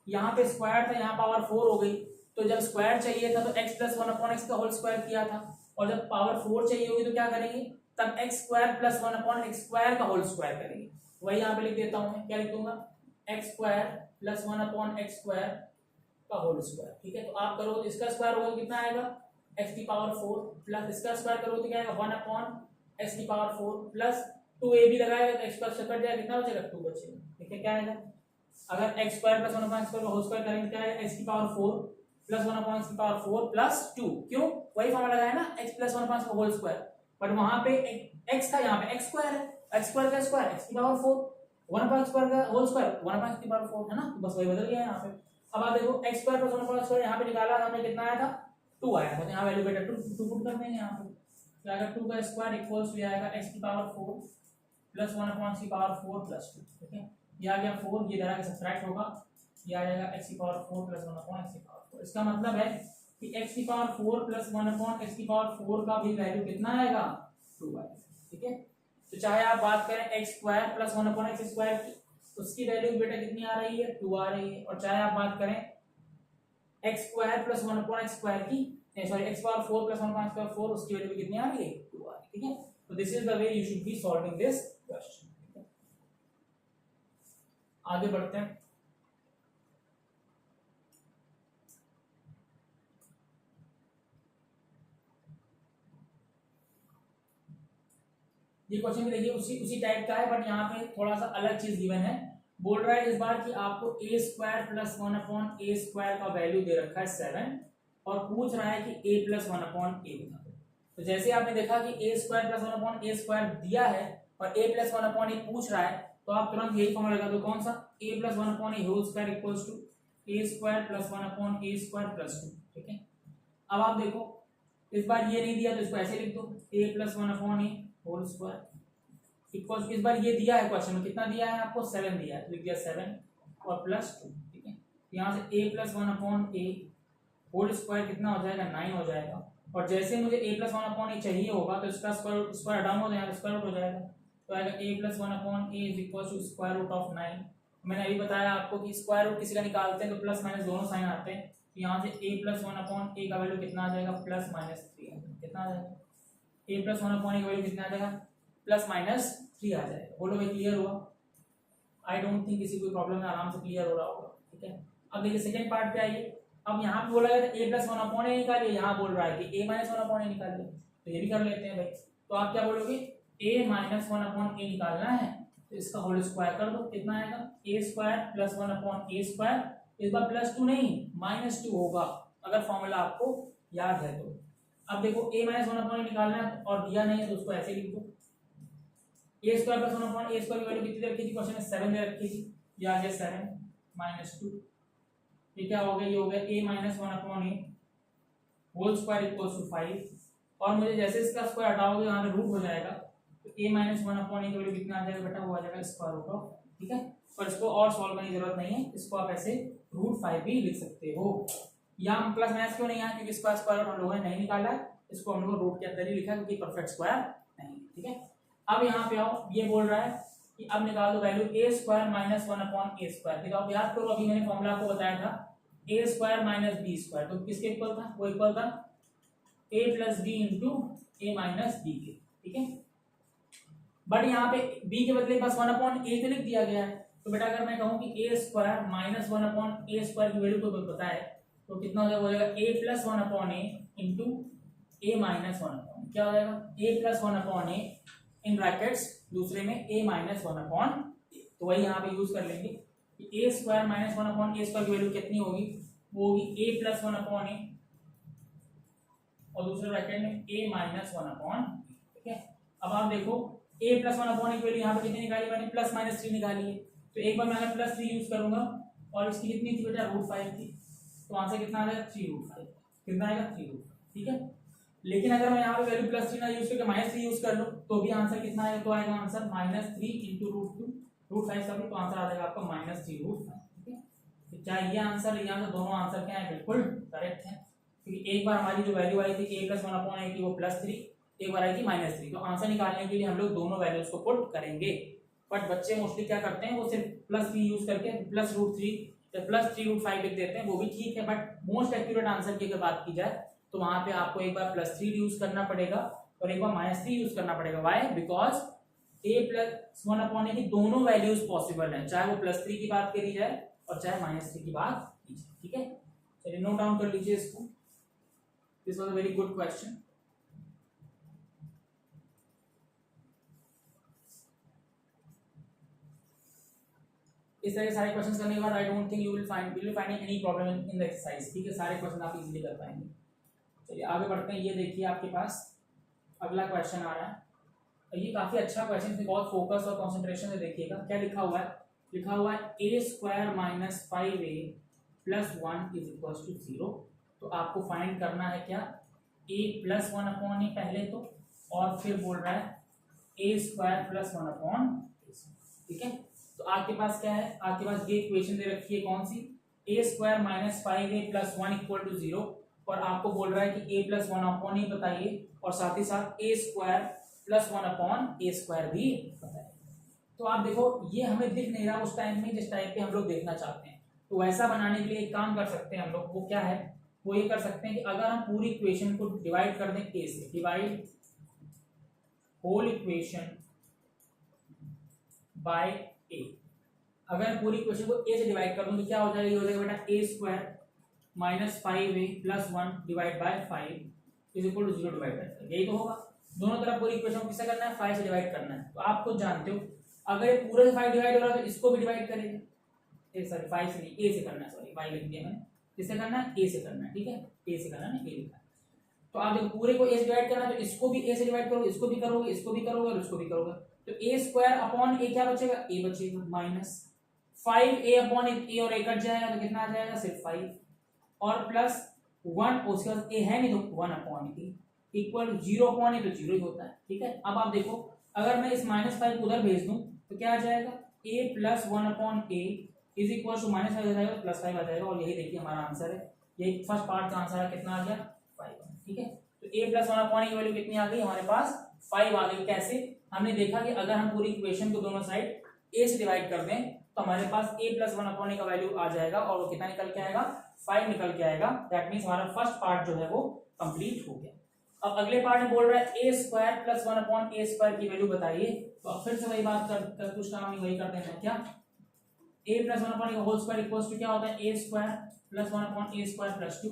यहाँ पे स्क्वायर था, यहाँ पावर 4 हो गई, तो जब स्क्वायर चाहिए था तो x प्लस 1/x का होल स्क्वायर किया था, और जब पावर 4 चाहिए होगी तो क्या करेंगे? तब x square plus 1/x square का होल स्क्वायर करेंगे। वही यहाँ पे लिख देता हूँ मैं, क्या लिख दूंगा? x square plus 1/x square का होल स्क्वायर। ठीक है, तो आप करो तो इसका स्क्वायर होगा तो कितना आएगा? x की पावर 4 प्लस इसका स्क्वायर करो तो क्या आएगा? 1/x की पावर 4 प्लस 2a भी लगाएगा तो x स्क्वायर से कट जाएगा, कितना बचेगा? 2 बचेगा। ठीक है, क्या आएगा? अगर x square plus 1/x square का होल स्क्वायर करेंगे क्या आएगा? x की पावर 4 प्लस 1/x की पावर 4 प्लस 2। क्यों? वही फॉर्मूला लगाया ना, x प्लस 1/x का होल स्क्वायर, बट वहां पे x था, यहाँ पे x स्क्वायर है, x स्क्वायर का स्क्वायर x की पावर 4, 1/x स्क्वायर का होल स्क्वायर 1/x की पावर 4 है ना, तो बस वही बदल गया यहाँ पे। अब आप देखो x square plus 1/x square यहाँ पे निकाला, हमने कितना आया था? 2 आया था, तो यहाँ वैल्यू बेटा 2 पुट कर देंगे यहाँ पे। क्या आएगा 2 का स्क्वायर इक्वल्स टू आएगा x की पावर 4 प्लस 1 अपॉन x की पावर 4 प्लस 2। ठीक है, ये आ गया 4, ये इधर आके सब्ट्रैक्ट होगा, ये आ जाएगा x की पावर 4 प्लस 1 अपॉन x की पावर 4। इसका मतलब है कि x की पावर 4 प्लस 1 अपॉन x की पावर 4 का भी वैल्यू कितना आएगा 2 आएगा। ठीक है, तो चाहे आप बात करें x square plus 1 upon x square की, उसकी वैल्यू बेटा कितनी आ रही है 2 आ रही है, और चाहे आप बात करें x square plus 1 upon x square की, sorry x power 4 plus 1 upon x power 4, उसकी वैल्यू कितनी आ रही है 2 आ रही है। ठीक है, तो this is the way you should be solving this question. आगे बढ़ते हैं। ये क्वेश्चन भी देखिए उसी टाइप का है, बट यहाँ पे थोड़ा सा अलग चीज गिवन है। बोल रहा है इस बार कि आपको a square plus 1 upon a square का वैल्यू दे रखा है 7, और पूछ रहा है कि a प्लस 1 अपॉन a बता दो। तो जैसे आपने देखा कि a square plus 1 upon a square दिया है और a प्लस 1 अपॉन a पूछ रहा है, तो आप तुरंत यही फॉर्मूला लगा दो, कौन सा a plus 1 upon a whole square equals to a square plus 1 upon a square plus 2। ठीक है, अब आप देखो इस बार ये नहीं दिया तो इसको ऐसे लिख दो a plus 1 upon a whole square equals, इस बार ये दिया है क्वेश्चन में, कितना दिया है आपको 7 दिया है, लिख दिया 7 और प्लस 2। ठीक है, यहाँ से a plus 1 upon a whole square कितना हो जाएगा 9 हो जाएगा, और जैसे मुझे a प्लस 1 अपॉन a चाहिए होगा तो इसका स्क्वायर डाउन हो जाएगा, स्क्वायर रूट हो जाएगा, तो आएगा a plus 1 upon a is equal to square root of 9। मैंने अभी बताया आपको कि स्क्वायर रूट किसी का निकालते हैं तो प्लस माइनस दोनों साइन आते हैं, तो यहाँ से a प्लस 1 अपॉन a का वैल्यू कितना आ जाएगा प्लस माइनस 3, कितना आ जाएगा a प्लस 1 अपॉन a का वैल्यू कितना आ जाएगा प्लस माइनस 3 आ जाएगा। बोलो भाई क्लियर हुआ? आई डोंट थिंक किसी कोई प्रॉब्लम है, आराम से क्लियर हो रहा होगा। ठीक है, अब देखिए सेकंड पार्ट पे आइए। अब यहाँ पे बोला गया था a प्लस 1 अपॉन a निकालिए, यहाँ बोल रहा है कि a माइनस 1 अपॉन a निकालिए, तो ये भी कर लेते हैं भाई। तो आप क्या बोलोगे a माइनस 1 अपॉन a निकालना है तो इसका होल स्क्वायर कर दो, कितना आएगा a square plus 1 upon a square, इस बार प्लस 2 नहीं माइनस 2 होगा अगर फॉर्मूला आपको याद है तो। अब देखो a माइनस 1 अपॉन a निकालना है और दिया नहीं है तो उसको ऐसे लिख दो, a square plus 1 upon a square की वैल्यू कितनी दे रखी थी क्वेश्चन में 7 दे रखी थी, ये आ गया 7 माइनस 2, ये क्या हो गया ये हो गया a minus 1 upon a whole square equals to 5, और मुझे जैसे इसका स्क्वायर हटाओगे यहाँ पे रूट हो जाएगा, तो a माइनस 1 अपॉन a की वैल्यू कितना आ जाएगा बेटा वो आ जाएगा स्क्वायर रूट ऑफ। ठीक है, पर इसको और सॉल्व करने की जरूरत नहीं है, इसको आप ऐसे रूट 5 भी लिख सकते हो। यहाँ प्लस माइनस क्यों नहीं आया क्योंकि इसका स्क्वायर रूट हम लोगों ने नहीं निकाला है, इसको हम लोग रूट के अंदर ही लिखा है क्योंकि परफेक्ट स्क्वायर नहीं। ठीक है, अब यहाँ पे आओ, ये बोल रहा है कि अब निकाल दो value a square minus 1 upon a square. देखो आप याद करो अभी मैंने फॉर्मूला आपको बताया था a square minus b square, तो किसके इक्वल था वो इक्वल था a plus b into a minus b के। ठीक है, बट यहाँ पे b के बदले बस 1 अपॉन a तो लिख दिया गया है, तो बेटा अगर मैं कहूँ कि a square minus 1 upon a square की वैल्यू को पता है तो कितना हो जाएगा a plus 1 upon a into a minus 1 upon, क्या हो जाएगा a plus 1 upon a in brackets दूसरे में a माइनस 1 अपॉन a, तो वही यहाँ पे यूज कर लेंगे कि a square minus 1 upon a square की वैल्यू कितनी होगी वो होगी a प्लस 1 अपॉन a और दूसरे ब्रैकेट में a माइनस 1 अपॉन। ठीक है, अब आप देखो a प्लस 1 अपॉन की वैल्यू यहाँ पे कितनी निकाली मैंने प्लस माइनस 3 निकाली है, तो एक बार मैं अगर प्लस 3 यूज करूंगा और इसकी कितनी थी बेटा रूट 5 थी, तो वहां से कितना आ जाएगा 3 रूट 5, कितना आएगा 3 रूट 5। ठीक है, लेकिन अगर मैं यहाँ पे वैल्यू प्लस 3 ना यूज करके माइनस 3 यूज कर लूं तो भी आंसर कितना आएगा, तो आएगा answer minus 3 into root 2 root 5 का भी, तो आंसर आ जाएगा आपका माइनस 3 रूट 5। ठीक है, तो चाहे ये आंसर या तो दोनों आंसर क्या है बिल्कुल करेक्ट है, क्योंकि एक बार हमारी जो वैल्यू आई थी a प्लस 1 अपॉन a की वो प्लस 3, एक बार आई थी माइनस 3, तो आंसर निकालने के लिए हम लोग दोनों वैल्यूज को पुट करेंगे। बट बच्चे मोस्टली क्या करते हैं वो सिर्फ प्लस 3 यूज करके प्लस रूट 3 या प्लस 3 रूट 5 लिख देते हैं, वो भी ठीक है, बट मोस्ट एक्यूरेट आंसर की अगर बात की जाए तो वहां पे आपको एक बार प्लस 3 यूज करना पड़ेगा और एक बार माइनस 3 यूज करना पड़ेगा। Why? Because a plus 1 upon a की दोनों वैल्यूज पॉसिबल है, चाहे वो प्लस 3 की बात करी जाए और चाहे माइनस 3 की बात की जाए। ठीक है, चलिए नोट डाउन कर लीजिए इसको, this was a very good question. इस तरह के सारे क्वेश्चन करने के बाद I don't think you will find any problem in the exercise. ठीक है, सारे क्वेश्चन आप इजीली कर पाएंगे। चलिए आगे बढ़ते हैं, ये देखिए आपके पास अगला क्वेश्चन आ रहा है, ये काफी अच्छा क्वेश्चन है, बहुत फोकस और कंसंट्रेशन से देखिएगा। क्या लिखा हुआ है, लिखा हुआ है a square minus 5a plus 1 is equal to 0। तो आपको फाइंड करना है क्या a प्लस 1 अपॉन a पहले, तो और फिर बोल रहा है ए स्क्वायर प्लस 1/, ठीक है। तो आपके पास क्या है, आपके पास ये इक्वेशन दे रखी है कौन सी, A square minus 5a plus 1 equal to 0, और आपको बोल रहा है कि a प्लस 1/, बताइए, और साथ ही साथ ए स्क्वायर प्लस 1/a स्क्वायर भी बताइए। तो आप देखो ये हमें दिख नहीं रहा उस टाइम में जिस टाइम पे हम लोग देखना चाहते हैं। तो वैसा बनाने के लिए एक काम कर सकते हैं हम लोग, वो क्या है, वो ये कर सकते हैं कि अगर हम पूरी इक्वेशन को डिवाइड कर दें ए से, डिवाइड होल इक्वेशन बाय ए, अगर पूरी इक्वेशन को ए से डिवाइड कर दूं तो क्या हो जाएगा, ये हो जाएगा बेटा A square minus 5a plus 1 divide by 5 is equal to 0 divide by 5, यही तो होगा। दोनों तरफ पूरी इक्वेशन को किससे करना है, 5 से डिवाइड करना है। तो आप खुद जानते हो अगर ये पूरे से 5 डिवाइड हो रहा है तो इसको भी डिवाइड करेंगे, सॉरी 5 से नहीं, ए से करना है, सॉरी 5 लिख दिया मैंने, किससे करना है, ए से करना है, ठीक है, ए से करना है, ए लिखा है। तो आप देखो पूरे को ए से डिवाइड करना है तो इसको भी ए से डिवाइड करोगे, इसको भी करोगे, इसको भी करोगे और इसको भी करोगे, तो ए स्क्वायर अपॉन ए क्या बचेगा, ए बचेगा, माइनस 5a अपॉन ए और ए कट जाएगा तो कितना आ जाएगा, सिर्फ 5, और प्लस 1, उसके बाद ए है नहीं तो 1/a इक्वल 0/a तो 0 ही होता है, ठीक है। अब आप देखो अगर मैं इस -5 को उधर भेज दूं तो क्या आ जाएगा, a plus 1/a is equal to -5 आ जाएगा प्लस 5 आ जाएगा, और यही देखिए हमारा आंसर है, यही फर्स्ट पार्ट का आंसर है, कितना आ गया 5, ठीक है। तो a प्लस 1/a की वैल्यू कितनी आ गई हमारे पास, 5 आ गई। कैसे, हमने देखा कि अगर हम पूरी इक्वेशन को दोनों साइड a से डिवाइड कर दें तो हमारे पास a प्लस 1/a का वैल्यू आ जाएगा, और वो कितना निकल के आएगा, 5 निकल के आएगा। दैट मीन्स हमारा फर्स्ट पार्ट जो है वो कंप्लीट हो गया। अब अगले पार्ट में बोल रहा है a square plus 1/a square की वैल्यू बताइए, तो अब फिर से वही बात कर कुछ काम नहीं, वही करते हैं क्या, a प्लस 1/a का होल स्क्वायर इक्वल्स टू क्या होता है, a square plus 1/a square plus 2।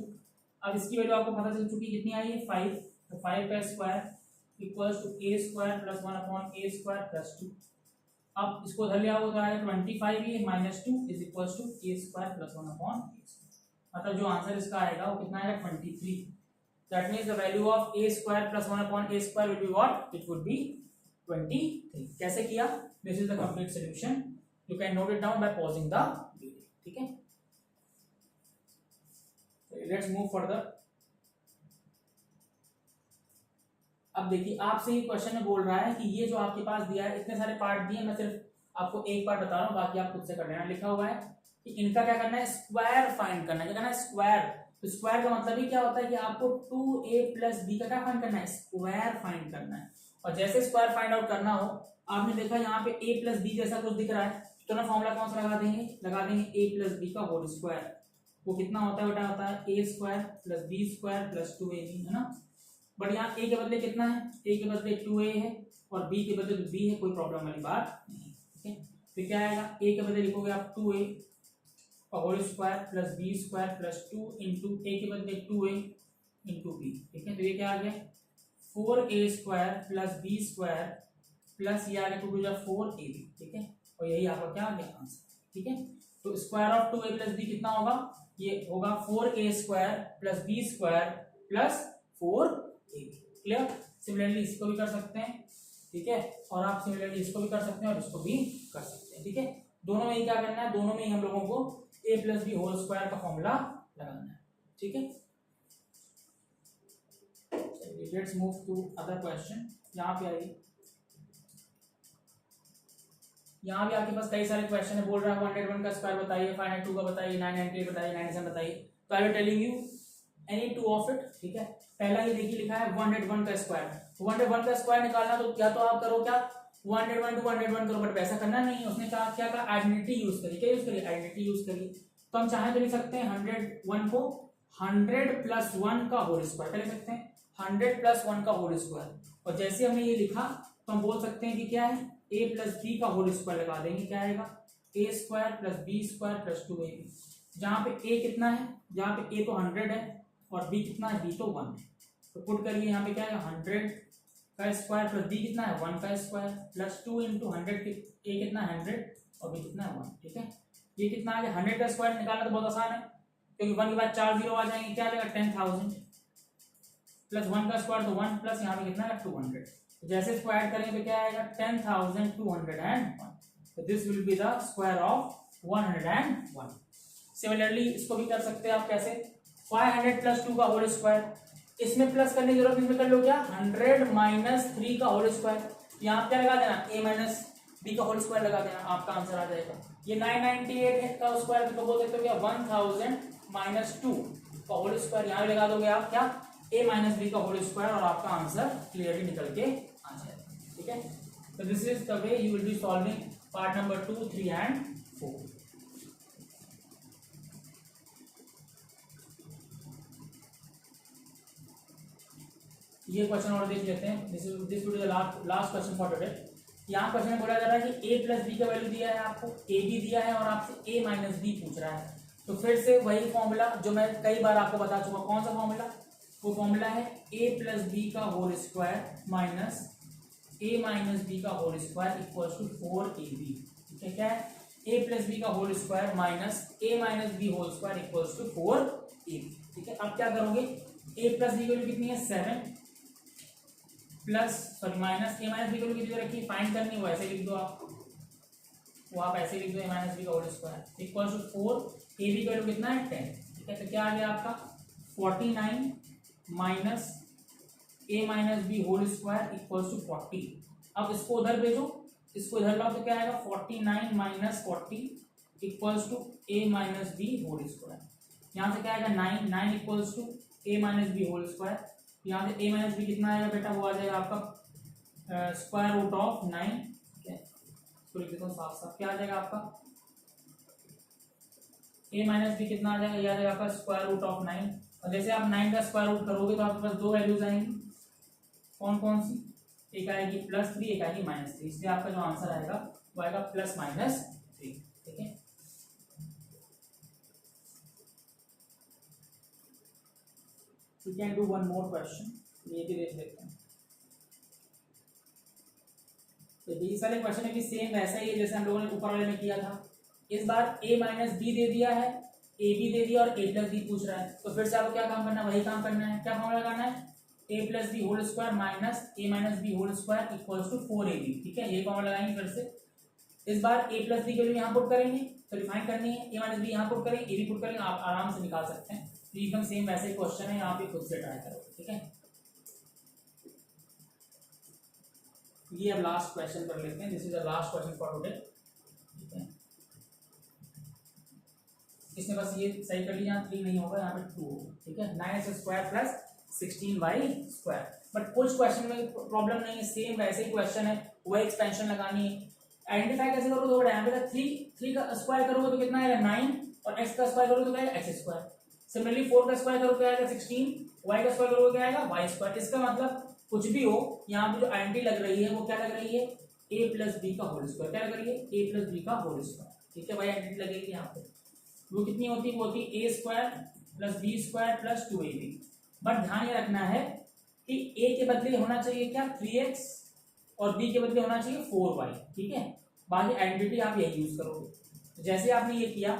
अब इसकी वैल्यू आपको पता चल चुकी कितनी आई है, 5, तो 5 का square equals to a square plus 1/a square plus 2। अब इसको उधर ले आओ तो आएगा 25, ये minus 2 is equals to a square plus 1/a, मतलब जो आंसर इसका आएगा वो कितना आएगा, 23। That means the value of a square plus 1/a square will be what, it would be 23। कैसे किया, this is the complete solution, you can note it down by pausing the video, ठीक है। Let's move further. अब देखिए आपसे ही question में बोल रहा है कि ये जो आपके पास दिया है, इतने सारे पार्ट दिए, मैं सिर्फ आपको एक पार्ट बता रहा हूँ, बाकी आप खुद से कर लेना। लिखा हुआ है कि इनका क्या करना है, स्क्वायर फाइंड करना है। क्या करना है, स्क्वायर। तो स्क्वायर का मतलब ही क्या होता है कि आपको 2a प्लस b का क्या फाइंड करना है, स्क्वायर फाइंड करना है। और जैसे स्क्वायर फाइंड आउट करना हो, आपने देखा यहाँ पे a प्लस b जैसा कुछ दिख रहा है, तो ना फॉर्मूला कौन सा लगा देंगे a प्लस b का होल स्क्वायर। वो कितना होता है बेटा, होता है a square plus b square plus 2ab, है ना। बट यहाँ a के बदले कितना है, a के बदले 2a है और b के बदले b है, कोई प्रॉब्लम वाली बात नहीं, ठीक है। फिर क्या आएगा, a के बदले लिखोगे आप 2a का whole square plus b square plus 2 into a के बदले 2a इंटू b, ठीक है। तो ये क्या आ गया, 4a square plus b square plus ये आ गया 2 × 4ab, ठीक है। और यही आपका क्या आ गया आंसर, ठीक है। तो square of 2a plus b कितना होगा, ये होगा 4a square plus b square plus 4ab। Clear. Similarly इसको भी कर सकते हैं, ठीक है, और आप सिमिलरली इसको भी कर सकते हैं और इसको भी कर सकते हैं, ठीक है। दोनों में ही क्या करना है, दोनों में ही हम लोगों को a plus B whole square का फॉर्मूला लगाना है, ठीक है। Let's move to other question. यहाँ पे आइए, यहाँ भी आपके पास कई सारे क्वेश्चन है। बोल रहा है 101 का स्क्वायर बताइए, 502 का बताइए, 998 बताइए, 97 बताइए। तो I will telling you any two of it, ठीक है। पहला ये देखिए लिखा है 101 का स्क्वायर। 101 का स्क्वायर निकालना तो या तो आप करो क्या, 101 to 101 करो, बट वैसा करना नहीं है। उसने कहा क्या कहा, आइडेंटिटी यूज करिए। क्या यूज करिए, आइडेंटिटी यूज करिए। तो हम चाहे तो लिख सकते हैं 101 को 100 प्लस 1 का होल स्क्वायर, क्या लिख सकते हैं 100 प्लस 1 का होल स्क्वायर। और जैसे हमने ये लिखा तो हम बोल सकते हैं कि क्या है, a प्लस बी का होल स्क्वायर लगा देंगे, क्या आएगा a square plus B square plus 2ab। जहाँ पे a कितना है, जहाँ पे a तो 100 है और b कितना है, b तो 1 है। तो पुट करिए यहाँ पे क्या है, 100 का स्क्वायर प्लस b कितना है 1 का स्क्वायर प्लस 2 इंटू 100, a कितना है 100 और b कितना है 1, ठीक है। ये कितना आ गया, 100 का स्क्वायर निकालना तो बहुत आसान है, क्योंकि 1 के बाद 4 जीरो आ जाएंगे, क्या आ जाएगा 10,000 प्लस 1 का स्क्वायर तो 1 प्लस यहाँ पे कितना है 200। तो जैसे स्क्वायर करेंगे तो क्या आएगा 10,201। तो this will be the square of 101। Similarly इसको भी कर सकते हैं आप, कैसे 500 प्लस 2 का होल स्क्वायर। इसमें प्लस करने की जरूरत, इसमें कर लो क्या 100 माइनस 3 का होल स्क्वायर, यहाँ क्या लगा देना a माइनस बी का होल स्क्वायर लगा देना, आपका आंसर आ जाएगा। ये 998 है का स्क्वायर तो बोल सकते हो क्या 1000 माइनस 2 का होल स्क्वायर, यहाँ लगा दोगे आप क्या a माइनस बी का होल स्क्वायर और आपका आंसर क्लियरली निकल के आ जाएगा। ठीक है, तो this is the way you will be solving part number 2, 3 and 4। ये क्वेश्चन और देख लेते हैं। This will be the last question for today. यहाँ क्वेश्चन में बोला जा रहा है कि a प्लस बी का वैल्यू दिया है, आपको a भी दिया है और आपसे a माइनस बी पूछ रहा है। तो फिर से वही फॉर्मूला जो मैं कई बार आपको बता चुका, कौन सा फॉर्मूला, वो फॉर्मूला है a प्लस बी का whole square minus a minus B का whole square equals to 4ab। ठीक है, क्या है a प्लस बी का whole square minus a minus B whole square equals to 4ab। ठीक है, अब क्या करोगे, a प्लस बी की वैल्यू कितनी है 7 प्लस सॉरी माइनस ए माइनस बी को कितनी रखी फाइंड करनी, वो ऐसे लिख दो आप, वो आप ऐसे लिख दो ए माइनस बी का whole square equal to 4, a b का वैल्यू कितना है 10। ठीक है, तो क्या आ गया आपका 49 minus A minus B whole square equal to 40। अब इसको उधर भेजो, इसको इधर लाओ तो क्या आएगा 49 minus 40 equals to a minus B whole square. यहाँ से क्या आएगा 9 equals to a minus B whole square. यहाँ से a माइनस बी कितना आएगा बेटा, वो आ जाएगा आपका स्क्वायर रूट ऑफ 9। ठीक है, इसको लिख देता हूँ साफ साफ, क्या आ जाएगा आपका a माइनस बी कितना आ जाएगा, ये आ जाएगा आपका स्क्वायर रूट ऑफ 9। और जैसे आप 9 का स्क्वायर रूट करोगे तो आपके पास दो वैल्यूज आएंगी, कौन कौन सी, एक आएगी +3, एक आएगी -3, इसलिए आपका जो आंसर आएगा वो आएगा +-3। ठीक है, we can do one more question, ये भी देख लेते हैं। तो बीस वाले क्वेश्चन में भी सेम वैसा ही है जैसे हम लोगों ने ऊपर वाले में किया था। इस बार a माइनस बी दे दिया है, a भी दे दिया और a प्लस बी पूछ रहा है, तो फिर से आपको क्या काम करना है, वही काम करना है। क्या फॉर्मूला लगाना है, a plus B whole square minus a minus B whole square equals to 4ab। ठीक है, ये फॉर्मूला लगाएंगे फिर से। इस बार a प्लस बी के लिए यहाँ पुट करेंगे, तो रिफाइन करनी है, a माइनस बी यहाँ पुट करेंगे, a भी पुट करेंगे, आप आराम से निकाल सकते हैं। तो एकदम सेम वैसे ही क्वेश्चन है, यहाँ पे खुद से ट्राई करो। ठीक है, ये अब लास्ट क्वेश्चन कर लेते हैं। This is the last question for today. ठीक है, इसने बस ये सही कर लिया, 3 नहीं होगा, यहाँ पे 2 होगा। ठीक है, 9x square plus 16y square. But कुछ क्वेश्चन में प्रॉब्लम नहीं है, सेम वैसे ही क्वेश्चन है, वही एक्सपेंशन लगानी है। आइडेंटिफाई कैसे करोगे, तो यहाँ पे 3 का स्क्वायर करोगे तो कितना आएगा 9, और x का स्क्वायर करोगे तो क्या आएगा x स्क्वायर। सिमिलरली 4 का स्क्वायर करोगे क्या आएगा 16, y का स्क्वायर करोगे क्या आएगा y स्क्वायर। इसका मतलब कुछ भी हो, यहाँ पे जो आइडेंटिटी लग रही है वो क्या लग रही है, a प्लस बी का होल स्क्वायर। क्या लग रही है, a प्लस बी का होल स्क्वायर। ठीक है, वही आइडेंटिटी लगेगी यहाँ पे। वो कितनी होती है, वो होती है a square plus B square plus 2ab। But ध्यान ये रखना है कि a के बदले होना चाहिए क्या 3x और b के बदले होना चाहिए 4y। ठीक है, बाकी आइडेंटिटी आप यही यूज करोगे। जैसे आपने ये किया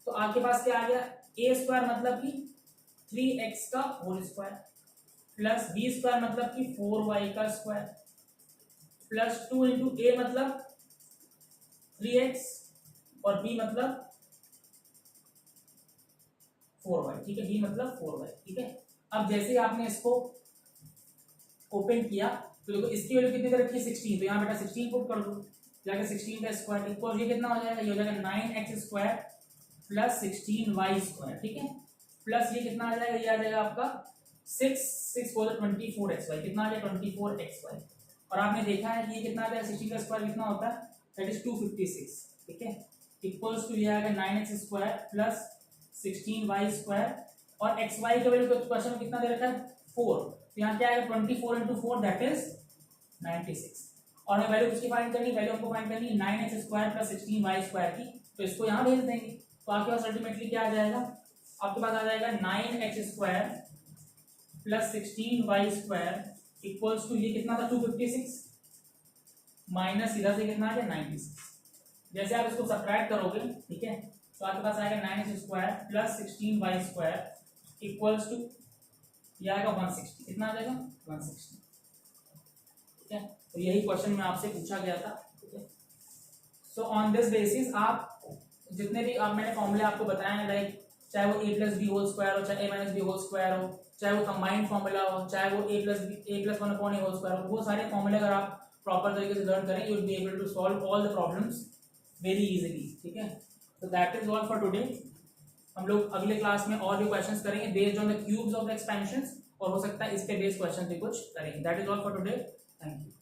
तो आपके पास क्या आ गया, a स्क्वायर मतलब कि 3x का whole square plus b square मतलब कि 4y का स्क्वायर प्लस 2 इंटू a मतलब 3x और b मतलब 4y। ठीक है, b मतलब 4y। ठीक है, अब जैसे आपने इसको ओपन किया तो देखो इसकी वैल्यू कितनी दे रखी है 16, तो यहाँ बेटा 16 पुट कर दो, जाकर 16 का स्क्वायर इक्वल ये कितना हो जाएगा, ये हो जाएगा 9x square plus 16y square. ठीक है, प्लस ये कितना आ जाएगा, ये आ जाएगा आपका 6 को 24xy, कितना आ जाएगा 24xy। और आपने देखा है कि ये कितना आ जाएगा 16 का स्क्वायर कितना होता है, दैट इज 256। ठीक है, इक्वल्स टू ये आएगा 9x square plus 16y square और xy का वैल्यू क्वेश्चन में कितना दे रखा है 4, तो यहाँ क्या आएगा 24 इंटू 4 दैट इज 96। और हमें वैल्यू किसकी फाइंड करनी, वैल्यू हमको फाइंड करनी है 9x square plus 16y square की, तो इसको यहाँ भेज देंगे। तो आपके पास अल्टीमेटली क्या आ जाएगा, आपके पास आ जाएगा 9x square plus 16y square equals to ये कितना था 256 माइनस इधर से कितना आ गया 96। जैसे आप इसको सब्ट्रैक्ट करोगे, ठीक है, तो आपके पास आएगा 9x square plus 16y square equals to ये आएगा 160, कितना आ जाएगा 160। ठीक है, तो यही क्वेश्चन में आपसे पूछा गया था। ठीक है, सो ऑन दिस बेसिस आप जितने भी मैंने फॉर्मूले आपको बताए हैं, लाइक चाहे वो a plus B whole square हो, चाहे a minus B whole square हो, चाहे वो कंबाइंड फॉर्मूला हो, चाहे वो a plus one upon a whole square हो, वो सारे फॉर्मूले अगर आप प्रॉपर तरीके से लर्न करें, you will be able to solve all the problems very easily. ठीक है, तो that is all for today. हम लोग अगले क्लास में और भी क्वेश्चंस करेंगे based on the cubes of the expansions, और हो सकता है इस पे बेस्ड क्वेश्चन भी कुछ करेंगे। That is all for today, thank you.